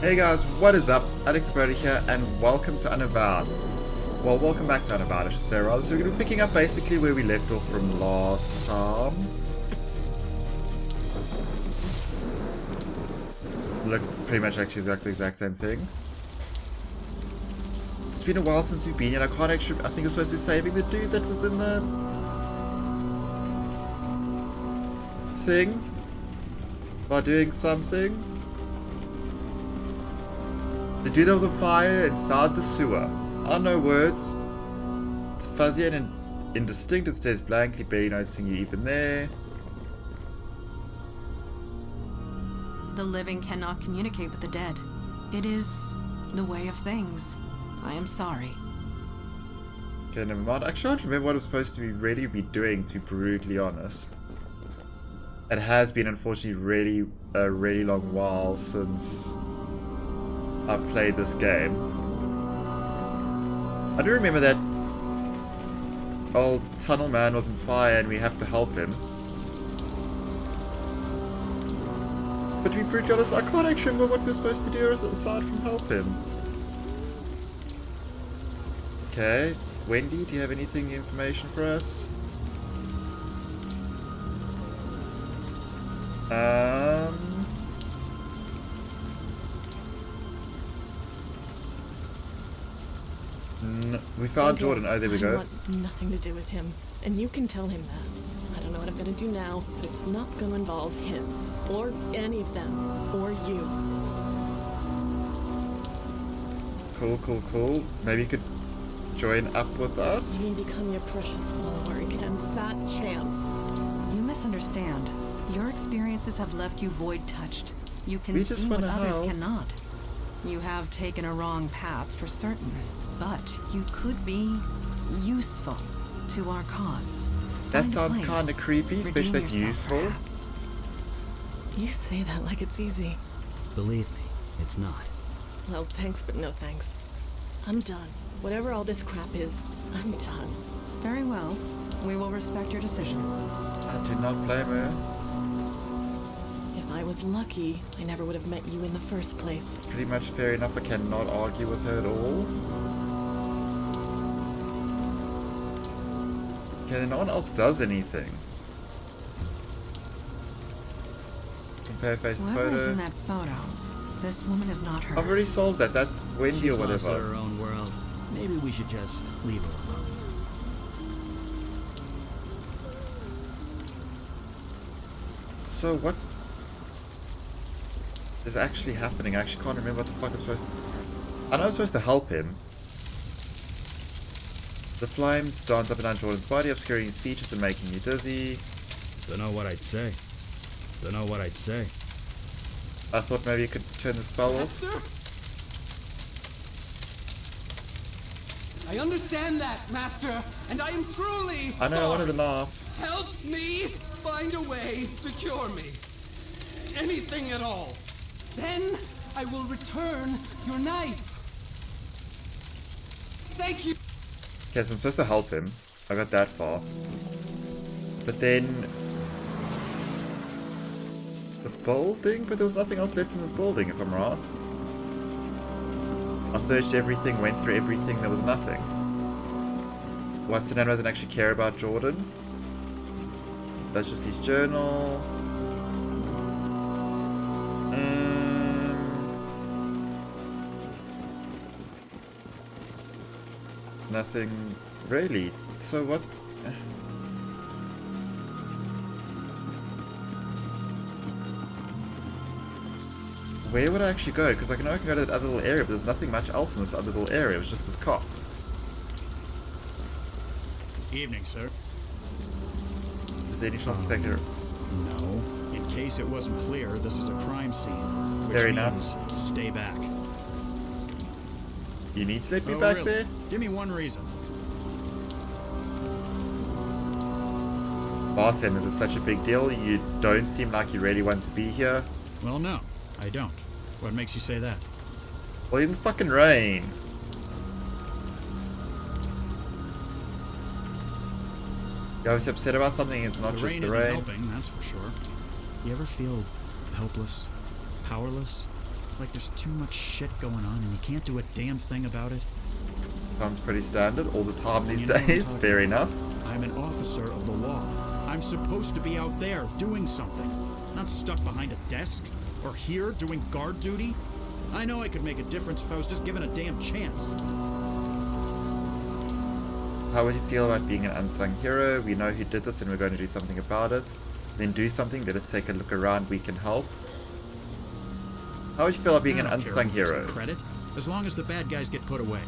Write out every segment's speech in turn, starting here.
Hey guys, what is up? Alex Broda here, and welcome to Unavowed. Well, welcome back to Unavowed, I should say, rather. So we're going to be picking up basically where we left off from last time. Look, pretty much actually the exact same thing. It's been a while since we've been here, and I can't actually... I think we're supposed to be saving the dude that was in the... thing? By doing something? The dude that was on fire inside the sewer. I know words. It's fuzzy and indistinct. It stares blankly, barely noticing you even there. The living cannot communicate with the dead. It is the way of things. I am sorry. Okay, never mind. Actually, I don't remember what I was supposed to really be doing, to be brutally honest. It has been, unfortunately, a really long while since I've played this game. I do remember that old tunnel man was on fire and we have to help him. But to be brutally honest, I can't actually remember what we're supposed to do aside from help him. Okay, Wendy, do you have anything, information for us? We found Jordan. Oh, there we go. I want nothing to do with him, and you can tell him that. I don't know what I'm gonna do now, but it's not gonna involve him, or any of them, or you. Cool. Maybe you could join up with us? You can become your precious follower again. Fat chance. You misunderstand. Your experiences have left you void-touched. You can We just see what wanna others help. cannot. You have taken a wrong path for certain, but you could be useful to our cause. That Find a sounds place. kind of creepy, especially Redeem like yourself, useful. perhaps. You say that like it's easy. Believe me, it's not. Well, thanks, but no thanks. I'm done. Whatever all this crap is, I'm done. Very well. We will respect your decision. I did not blame her. If I was lucky, I never would have met you in the first place. Pretty much fair enough. I cannot argue with her at all. Okay, no one else does anything. Compare face to Whoever is photo. in that photo, this woman is not her. I've already solved that. That's Wendy She's or lost whatever. her own world. Maybe we should just leave her alone. So what is actually happening? I actually can't remember what the fuck I'm supposed to... I know I'm supposed to help him. The flames dance up and down Jordan's body, obscuring his features and making you dizzy. Don't know what I'd say. I thought maybe you could turn the spell off. Master? I understand that, Master, and I am truly I know, I wanted the laugh. Help me find a way to cure me. Anything at all. Then I will return your knife. Thank you. Okay, so I'm supposed to help him. I got that far. But then... the building? But there was nothing else left in this building, if I'm right. I searched everything, went through everything, there was nothing. What, so now doesn't actually care about Jordan? That's just his journal. Nothing really. So what? Where would I actually go? Because I know I can go to that other little area, but there's nothing much else in this other little area. It was just this cop. Evening, sir. Is there any chance to take her? No. In case it wasn't clear, this is a crime scene. Which Fair means enough. stay back. You need to let me Oh, back really? there? Give me one reason. Bartender, is it such a big deal? You don't seem like you really want to be here. Well, no, I don't. What makes you say that? Well, in the fucking rain. You're obviously upset about something, it's not The just rain the isn't rain. helping, that's for sure. You ever feel helpless, powerless? Like there's too much shit going on and you can't do a damn thing about it? Sounds pretty standard all the time these You know what I'm days. talking Fair about. enough. I'm an officer of the law. I'm supposed to be out there doing something, not stuck behind a desk or here doing guard duty. I know I could make a difference if I was just given a damn chance. How would you feel about being an unsung hero? We know who did this and we're going to do something about it. Then do something, let us take a look around, we can help. How would you feel about being I an don't care unsung who gets the hero? Credit, as long as the bad guys get put away.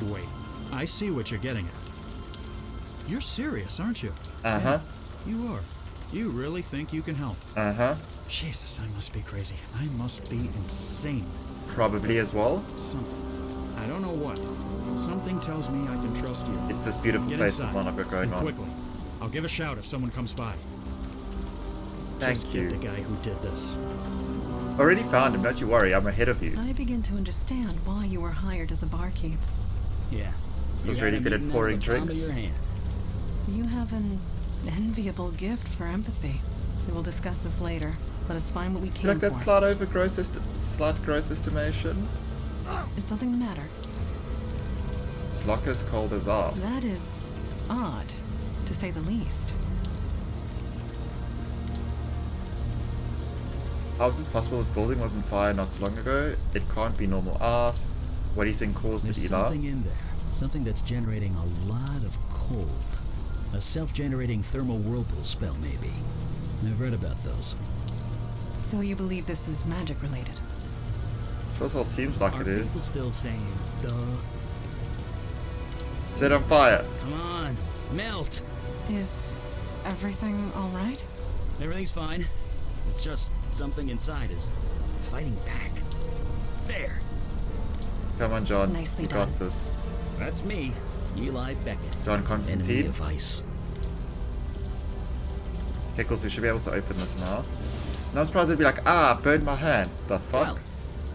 Wait, I see what you're getting at. You're serious, aren't you? Uh-huh. Yeah, you are. You really think you can help? Uh-huh. Jesus, I must be crazy. I must be insane. Probably as well. Something. I don't know what. Something tells me I can trust you. It's this beautiful Get face of inside, Monica going and on. quickly. I'll give a shout if someone comes by. Thank Just you. get the guy who did this. Already found him, don't you worry, I'm ahead of you. I begin to understand why you were hired as a barkeep. Yeah. So it's You really got good a at meeting pouring out of the palm of drinks. your hand. You have an enviable gift for empathy. We will discuss this later. Let us find what we You came like that for. slight gross estimation? Is something the matter? This locker's cold as ass. That is odd, to say the least. How is this possible? This building was on fire not so long ago. It can't be normal ass. What do you think caused There's it, Ela? something in there. Something that's generating a lot of cold. A self-generating thermal whirlpool spell, maybe. I've read about those. So you believe this is magic related? Sure all seems like Are it people is. still saying, duh? Set on fire. Come on, melt! Is everything all right? Everything's fine. It's just something inside is fighting back. There! Come on, John. Nicely You got done. this. That's me, Eli Beckett. John Enemy Constantine. of ice. Pickles, we should be able to open this now. And I'm surprised they'd be like, burned my hand. The fuck? Well,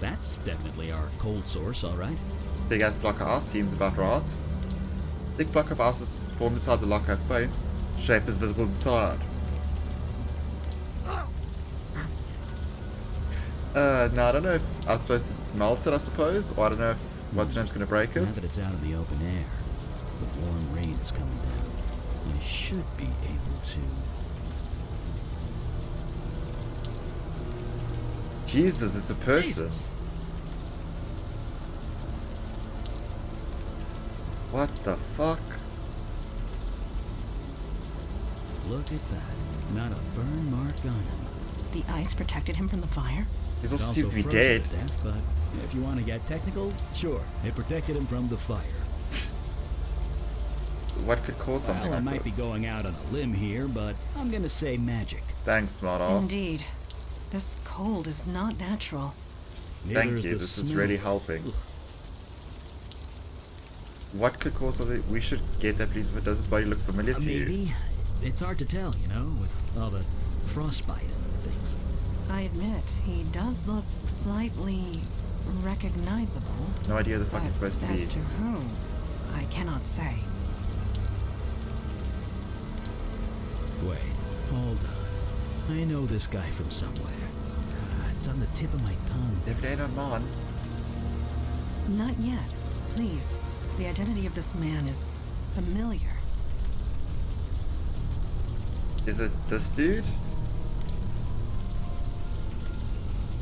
that's definitely our cold source, alright. Big ass block of ice seems about right. Thick block of ice is formed inside the locker. Faint. Shape is visible inside. No, I don't know if I was supposed to melt it, I suppose, or I don't know if what's name's gonna break Now it. that it's out in the open air, the warm rain is coming down. I should be able to... Jesus, it's a person. Jesus. What the fuck? Look at that. Not a burn mark on him. The ice protected him from the fire? He also It's seems to be frozen dead. to death, but if you want to get technical, sure. It protected him from the fire. What could cause something Well, I like might this? be going out on a limb here, but I'm gonna say magic. Thanks, smartass. Indeed. This cold is not natural. Neither Thank is you, the this is smell. really helping. Ugh. What could cause something? We should get that, please. Does this body look familiar to you? Maybe. It's hard to tell, you know, with all the frostbite and things. I admit, he does look slightly recognizable. No idea who the fuck But he's supposed to as be. to whom, I cannot say. Wait, hold on. I know this guy from somewhere. It's on the tip of my tongue. If it ain't on mine. Not yet. Please. The identity of this man is familiar. Is it this dude?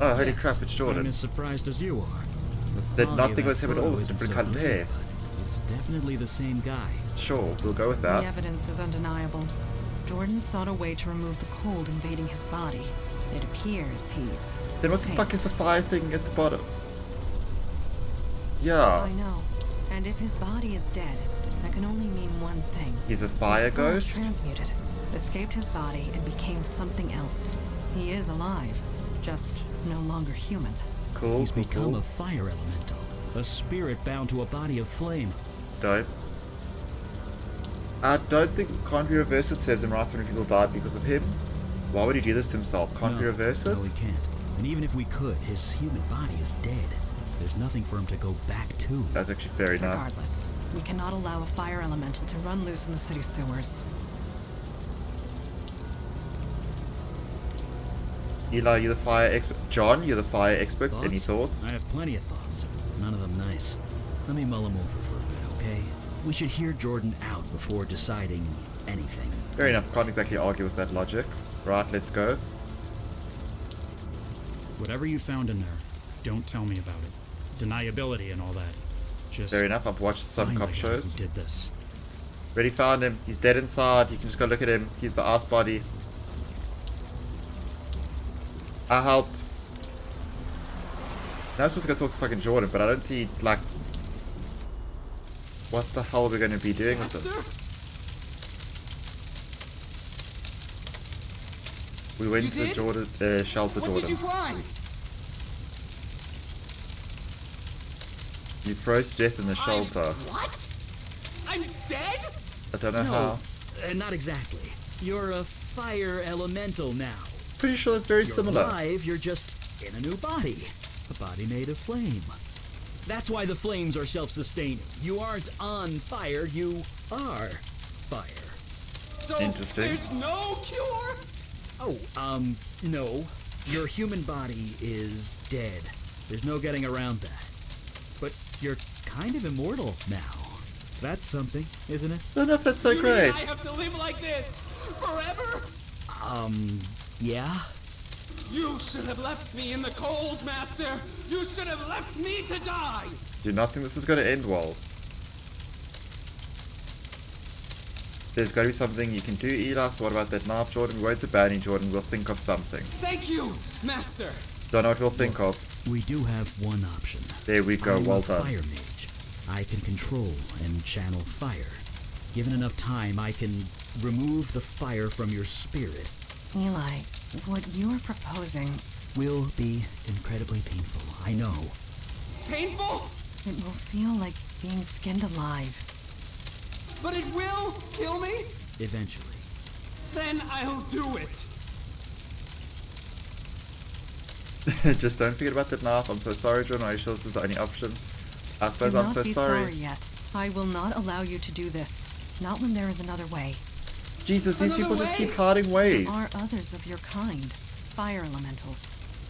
Oh, holy Yes, crap, it's I'm Jordan. as surprised as you are. That Quality nothing of was that him at all photo with isn't different so colored clear, hair. but it's definitely the same guy. Sure, we'll go with that. The evidence is undeniable. Jordan sought a way to remove the cold invading his body. It appears he... Then what the fuck is the fire thing at the bottom? Yeah, I know. And if his body is dead, that can only mean one thing. he's a fire His soul ghost? transmuted, escaped his body, and became something else. He is alive, just no longer human. Cool, He's cool, become cool. a fire elemental. A spirit bound to a body of flame. Dope. I don't think Can't Be Reversed serves him right when people died because of him. Why would he do this to himself? Can't Be Reversed? No, he can't. And even if we could, his human body is dead. There's nothing for him to go back to. That's actually fair enough. Regardless, we cannot allow a fire elemental to run loose in the city sewers. Eli, you're the fire expert. John, you're the fire expert. Any thoughts? I have plenty of thoughts. None of them nice. Let me mull them over for a bit, okay? We should hear Jordan out before deciding anything. Fair enough. Can't exactly argue with that logic. Right, let's go. Whatever you found in there, don't tell me about it. Deniability and all that. Just Fair enough. I've watched some find cop the guy shows. who did this. Already found him. He's dead inside. You can just go look at him. He's the ass body. I helped. Now I'm supposed to go talk to fucking Jordan, but I don't see, like, what the hell we're going to be doing with this. We went You to did? Jordan, shelter What did you Jordan. find? You froze to death in the shelter. What? I'm dead? I don't know how. Not exactly. You're a fire elemental now. Pretty sure that's very You're similar. alive, you're just in a new body. A body made of flame. That's why the flames are self-sustaining. You aren't on fire, you are fire. So Interesting. there's no cure? Oh, no. Your human body is dead. There's no getting around that. But you're kind of immortal now. That's something, isn't it? I don't know if that's so You mean great. I have to live like this forever? Yeah? You should have left me in the cold, Master. You should have left me to die. Do not think this is going to end well. There's got to be something you can do, Eli. So what about that knife, Jordan? We won't abandon Jordan. We'll think of something. Thank you, Master. Don't know what we'll think of. We do have one option. There we go. I'm Well a done. fire mage. I can control and channel fire. Given enough time, I can remove the fire from your spirit. Eli, what you're proposing, Will be incredibly painful, I know. Painful? it will feel like being skinned alive. But it will kill me? Eventually. Then I'll do it. Just don't forget about that knife. I'm so sorry, Jordan. Are you sure this is the only option? I suppose Do I'm not so be sorry. yet. I will not allow you to do this. Not when there is another way. Jesus, these Another people just way? keep parting ways. There are others of your kind. Fire elementals.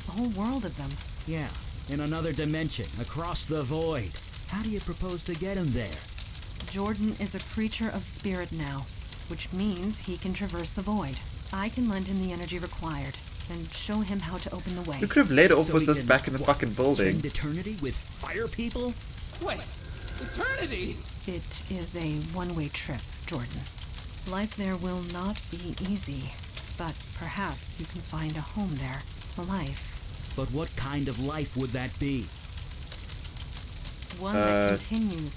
A whole world of them. Yeah, in another dimension, across the void. How do you propose to get him there? Jordan is a creature of spirit now, which means he can traverse the void. I can lend him the energy required and show him how to open the way. You could have led off So with we this can, back in the what, fucking building. Spend eternity with fire people? Wait, eternity? It is a one-way trip, Jordan. Life there will not be easy, but perhaps you can find a home there. A life. But what kind of life would that be? One that continues.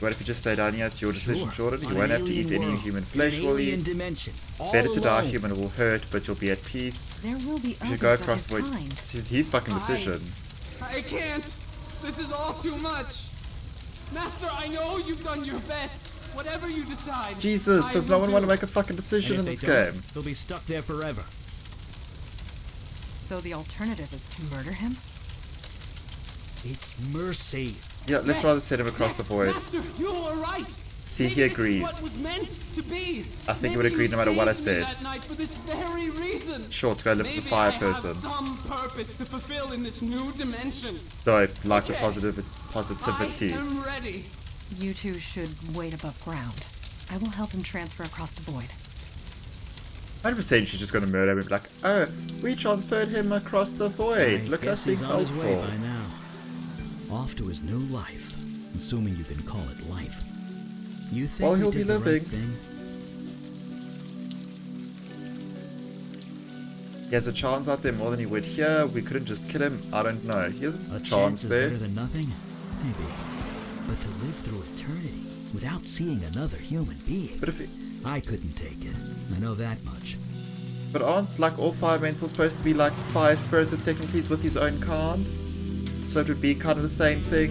What if you just stay down here? It's your decision, Sure, Jordan. on You won't an have to eat alien any world, human in flesh, an will alien you? dimension, all Better to die alone. human will hurt, but you'll be at peace. There will be You others should go of across his the void. kind. It's his fucking decision. I can't. This is all too much. Master, I know you've done your best. Whatever you decide. Jesus, I does no will one do. want to make a fucking And decision if in they this don't, game? they'll be stuck there forever. So the alternative is to murder him? It's mercy. Yeah, let's Yes, rather send him across yes, the void. Master, you were right. See, Maybe he this is agrees. what was meant to be. I think he Maybe would agree you no matter what I saved me said. That night for this very reason. Sure, to go live as a Maybe fire I person. have some purpose to fulfill in this new dimension. Though I like the Okay. positivity. I am ready. You two should wait above ground. I will help him transfer across the void. 100% she's just going to murder him and be like, oh, we transferred him across the void. I Look at us guess being he's on his way helpful. by now. Off to his new life, assuming you can call it life. You think Well, we he'll did be the right living. thing? He has a chance out there more than he would here. We couldn't just kill him. I don't know. He has A a chance chance is there. better than nothing? Maybe. But to live through eternity without seeing another human being, But if he, I couldn't take it. I know that much. but aren't like all firemental supposed to be like fire spirits, or technically he's with his own kind? So it would be kind of the same thing.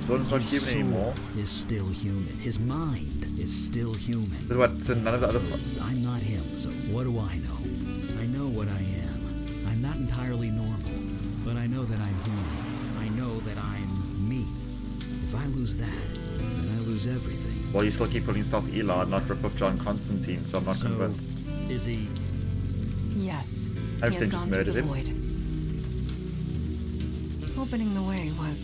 Jordan's not His human soul anymore. is still human. His mind is still human. But what? So none of the other. I'm not him, so what do I know? I know what I am. I'm not entirely normal, but I know that I'm human. I know that I'm me. If I lose that, then I lose everything. Well, you still keep calling yourself Eli, not rip off John Constantine, so I'm not So, convinced. is he Yes. I've He seen has just gone through murdered the him. void. Opening the way was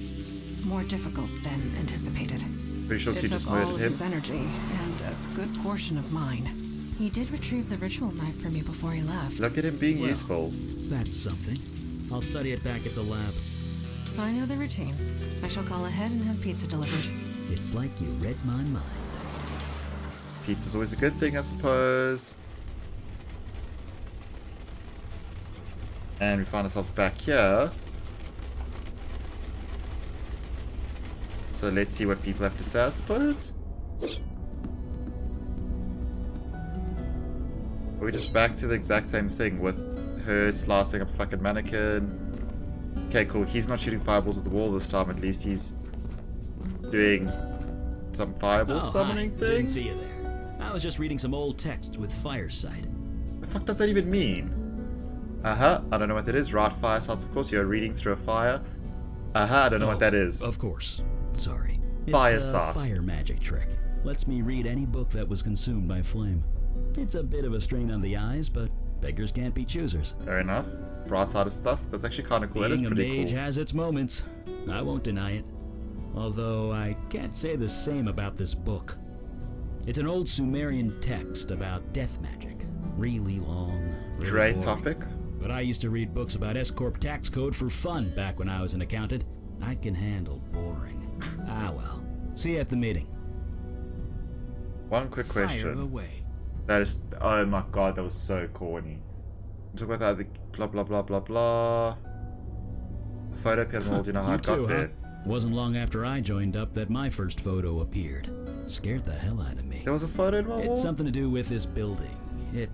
more difficult than anticipated. Pretty sure It you took just all murdered of him. his energy and a good portion of mine. He did retrieve the ritual knife for me before he left. Look at him being Well. useful. That's something. I'll study it back at the lab. I know the routine. I shall call ahead and have pizza delivered. It's like you read my mind. Pizza's always a good thing, I suppose. And we find ourselves back here. So let's see what people have to say, I suppose. Are we just back to the exact same thing with her slicing up a fucking mannequin? Okay, cool. He's not shooting fireballs at the wall this time. At least he's doing some fireball summoning hi. thing. Didn't see you there. I was just reading some old texts with Fireside. The fuck does that even mean? I don't know what that is. Right, firesides, of course. You're reading through a fire. I don't know what that is. Of course. Sorry. It's Fireside. a fire magic trick. Lets me read any book that was consumed by flame. It's a bit of a strain on the eyes, but beggars can't be choosers. Fair enough. Bright side of stuff. That's actually kind of cool. That is Being a pretty mage cool. has its moments. I won't deny it. Although I can't say the same about this book. It's an old Sumerian text about death magic. Really long. Really Great boring. topic. But I used to read books about S-Corp tax code for fun back when I was an accountant. I can handle boring. Ah well. See you at the meeting. One quick Fire question. away. That is... Oh my god, that was so corny. Talk about that. Blah, blah, blah, blah, blah. Photo appeared. Do you know how You it got too, huh? there? Wasn't long after I joined up that my first photo appeared. Scared the hell out of me. There was a photo in my wall? It's something to do with this building. It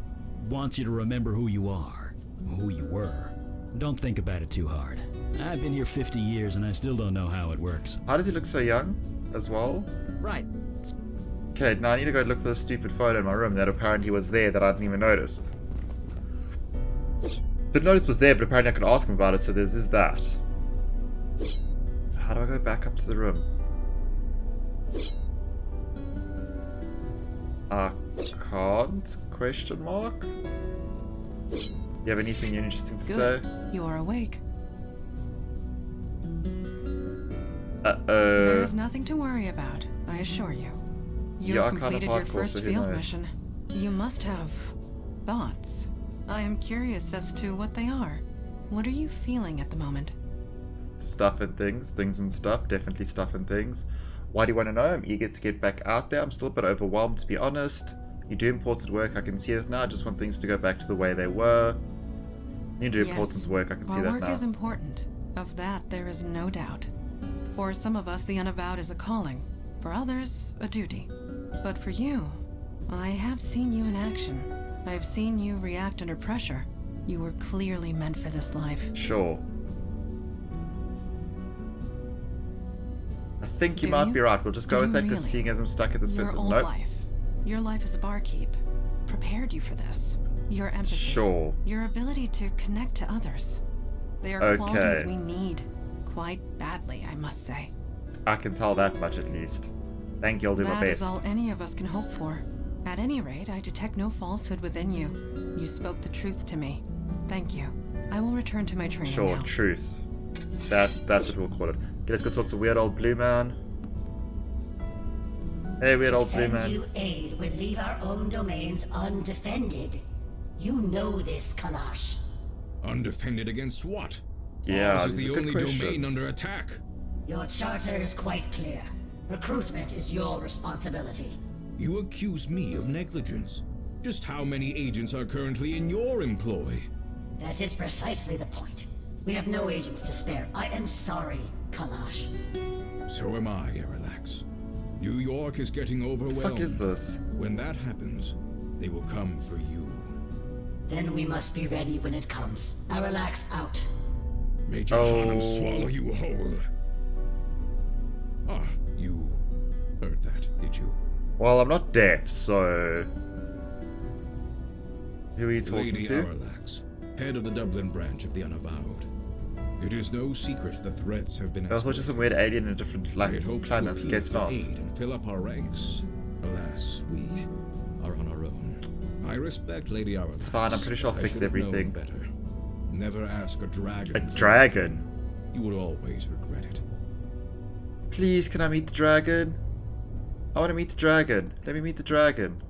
wants you to remember who you are, who you were. Don't think about it too hard. I've been here 50 years and I still don't know how it works. How does he look so young as well? Right. Okay, now I need to go look for the stupid photo in my room that apparently was there that I didn't even notice. Didn't notice it was there, but apparently I could ask him about it, so there's that. How do I go back up to the room? I can't? Question mark? You have anything interesting to say? Good. You are awake. Uh-oh. There's nothing to worry about, I assure you. You Yeah, have I kinda completed your hardcore, first so who field knows? mission. You must have thoughts. I am curious as to what they are. What are you feeling at the moment? Stuff and things. Things and stuff. Definitely stuff and things. Why do you want to know? I'm eager to get back out there. I'm still a bit overwhelmed, to be honest. You do important work. I can see it now. I just want things to go back to the way they were. You do important work. I can see Our that work now. is important. Of that, there is no doubt. For some of us, the Unavowed is a calling. For others, a duty. But for you, I have seen you in action. I have seen you react under pressure. You were clearly meant for this life. Sure. I think you Do might you? be right. We'll just go Do with you that because really? seeing as I'm stuck at this Your person. old Nope. life. Your life as a barkeep prepared you for this. Your empathy. Sure. Your ability to connect to others. They are Okay. qualities we need. Quite badly, I must say. I can tell that much at least. Thank you. I'll do my That is best. all any of us can hope for. At any rate, I detect no falsehood within you. You spoke the truth to me. Thank you. I will return to my training Sure. now. Truth. That's what we'll call it. Okay, let's go talk to Weird Old Blue Man. Hey, Weird Old Blue Send Man. you aid would leave our own domains undefended. You know this, Kalash. Undefended against what? Yeah, Ours is these the are good only domain questions. under attack. Your charter is quite clear. Recruitment is your responsibility. You accuse me of negligence. Just how many agents are currently in your employ? That is precisely the point. We have no agents to spare. I am sorry, Kalash. So am I, Erilax. New York is getting overwhelmed. What the fuck is this? When that happens, they will come for you. Then we must be ready when it comes. Aralax out. Major Hanum swallow you whole. Ah, you heard that, did you? Well, I'm not deaf, so... Who are you talking Lady to? Aralax, head of the Dublin branch of the Unavowed. It is no secret the threats have been I thought just some weird alien in a different I had hoped to planet. appeal Guess for not. aid and fill up our ranks. Alas, we are on our own. I respect Lady Arabelle. It's fine, I'm pretty sure I'll I fix should have known everything. better. Never ask a dragon. A for dragon? anything. You will always regret it. Please, can I meet the dragon? I want to meet the dragon. Let me meet the dragon.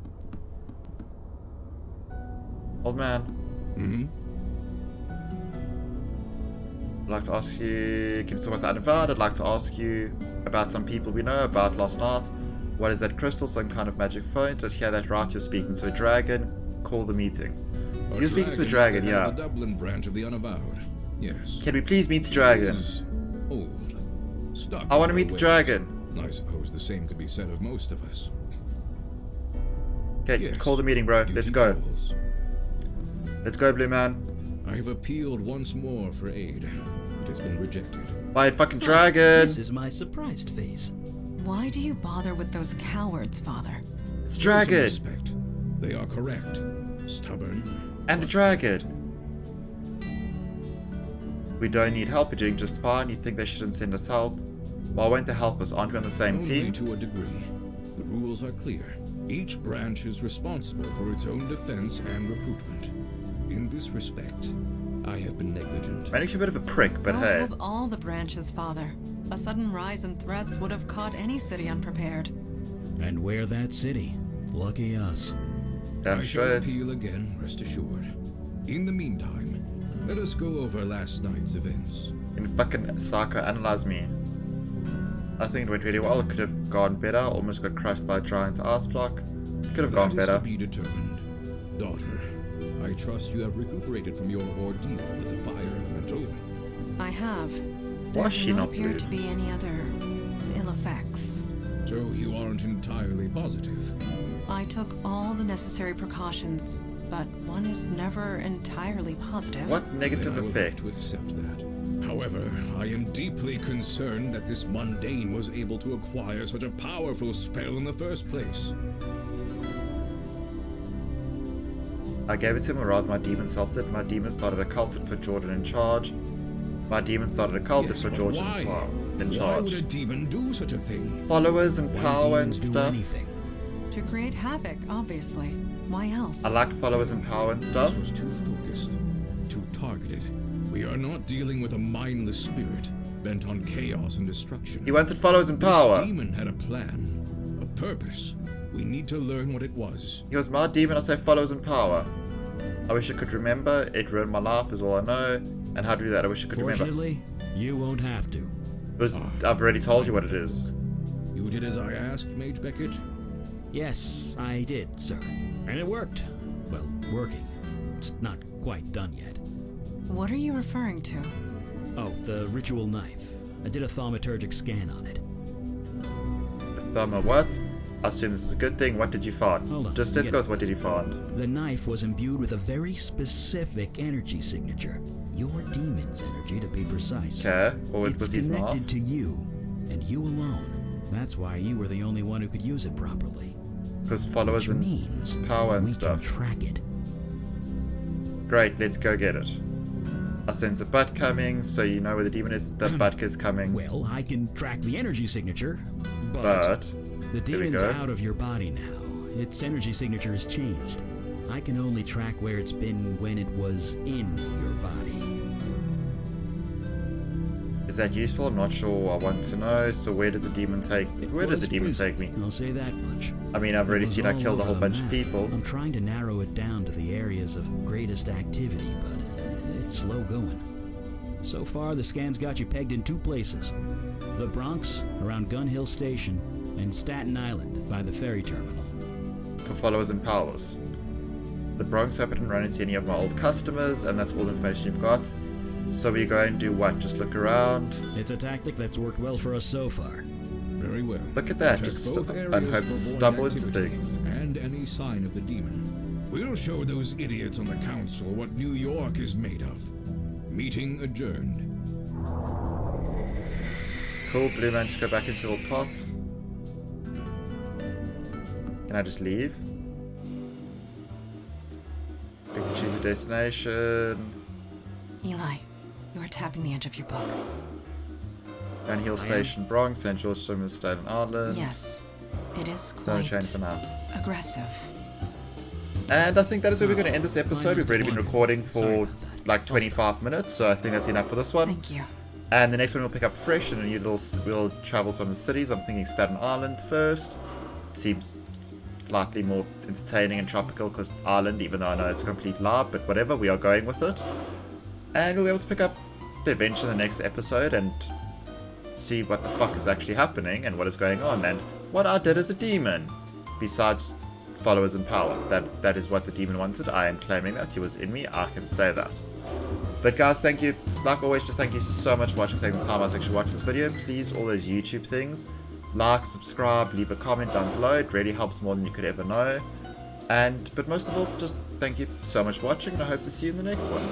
Old man. Hmm? I'd like to ask you, can you talk about the Unavowed? I'd like to ask you about some people we know about last night. What is that crystal? Some kind of magic phone? Did I hear that right? You're speaking to a dragon? Call the meeting. You're speaking to the dragon, is yeah. The Dublin branch of the Unavowed. Yes. Can we please meet the He dragon? is old. Stuck I want to in meet her the ways. dragon. I suppose the same could be said of most of us. Okay, Yes. call the meeting, bro. Let's Duty go. calls. Let's go, blue man. I have appealed once more for aid. It has been rejected. By a fucking dragon. This is my surprised face. Why do you bother with those cowards, Father? It's Show some dragon. respect. They are correct. Stubborn. And the dragon. We don't need help. We're doing just fine. You think they shouldn't send us help? Why won't they help us? Aren't we on the same Only team? to a degree. The rules are clear. Each branch is responsible for its own defense and recruitment. In this respect, I have been negligent. Makes you a bit of a prick, but So hey. have all the branches, Father. A sudden rise in threats would have caught any city unprepared. And we're that city. Lucky us. Damn I shall straight. appeal again, rest assured. In the meantime, let us go over last night's events. And fucking psychoanalyze me. I think it went really well. It could have gone better. Almost got crushed by a giant ice block. Could have gone That is better. to be determined. Daughter, I trust you have recuperated from your ordeal with the fire elemental. I have. Why There is she do not appear blue? to be any other ill effects. So you aren't entirely positive. I took all the necessary precautions, but one is never entirely positive. What negative Then I will have to effects? accept that. However, I am deeply concerned that this mundane was able to acquire such a powerful spell in the first place. I gave it to him, or rather my demon self did. My demon started a cult and put Jordan in charge. My demon started a cult and Yes, put but George why? in Why would a charge. demon do such a thing? Followers and Why do power and demons do stuff. anything? To create havoc, obviously. Why else? I liked followers and power and stuff. This was too focused, too targeted. We are not dealing with a mindless spirit bent on chaos and destruction. He wanted followers and This power. demon had a plan, a purpose. We need to learn what it was. He was my demon, I say followers and power. I wish I could remember. It ruined my life is all I know. And how to do that, I wish I could remember. Fortunately, you won't have to. I've already told you what it is. You did as I asked, Mage Beckett? Yes, I did, sir. And it worked. Well, working. It's not quite done yet. What are you referring to? Oh, the ritual knife. I did a thaumaturgic scan on it. Thumma, what? I assume this is a good thing. What did you find? Hold on, Just let's get go it. with what did you find? The knife was imbued with a very specific energy signature. Your demon's energy, to be precise. Okay, well, it was It's his knife. connected to you, and you alone. That's why you were the only one who could use it properly. Because followers Which and means power and we stuff. can track it. Great, let's go get it. I sense a butt coming, so you know where the demon is. The butt is coming. Well, I can track the energy signature, But the here we demon's go. out of your body now. Its energy signature has changed. I can only track where it's been when it was in your body. Is that useful? I'm not sure. I want to know. So where did the demon take me? Where did Was the demon busy, take me? I'll say that much. I mean, I've It already was seen I all killed a over whole the bunch of map. people. I'm trying to narrow it down to the areas of greatest activity, but it's slow going. So far, the scan's got you pegged in two places. The Bronx, around Gun Hill Station, and Staten Island, by the ferry terminal. For followers and powers. The Bronx, hope I didn't run into any of my old customers, and that's all the information you've got. So we go and do what? Just look around? It's a tactic that's worked well for us so far. Very well. Look at that, Check just both and areas hope for to void stumble into activity things. And any sign of the demon. We'll show those idiots on the council what New York is made of. Meeting adjourned. Cool, blue man, just go back into your pot. Can I just leave? Click to choose a destination. Eli, you are tapping the edge of your book. Gun Hill Station, Bronx, St. George Terminal, Staten Island. Yes, it is Don't quite change for now. aggressive. And I think that is where we're going to end this episode. We've already been recording Sorry for about that. like 25 minutes, so I think that's enough for this one. Thank you. And the next one we'll pick up fresh and a new little. We'll travel to one of the cities. I'm thinking Staten Island first. Seems slightly more entertaining and tropical because Ireland, even though I know it's a complete lie, but whatever, we are going with it. And we'll be able to pick up the adventure in the next episode and see what the fuck is actually happening and what is going on and what I did as a demon. Besides followers in power. That is what the demon wanted. I am claiming that. He was in me. I can say that. But guys, thank you. Like always, just thank you so much for watching, taking the time out to actually watch this video. Please, all those YouTube things, like, subscribe, leave a comment down below. It really helps more than you could ever know. But most of all, just thank you so much for watching, and I hope to see you in the next one.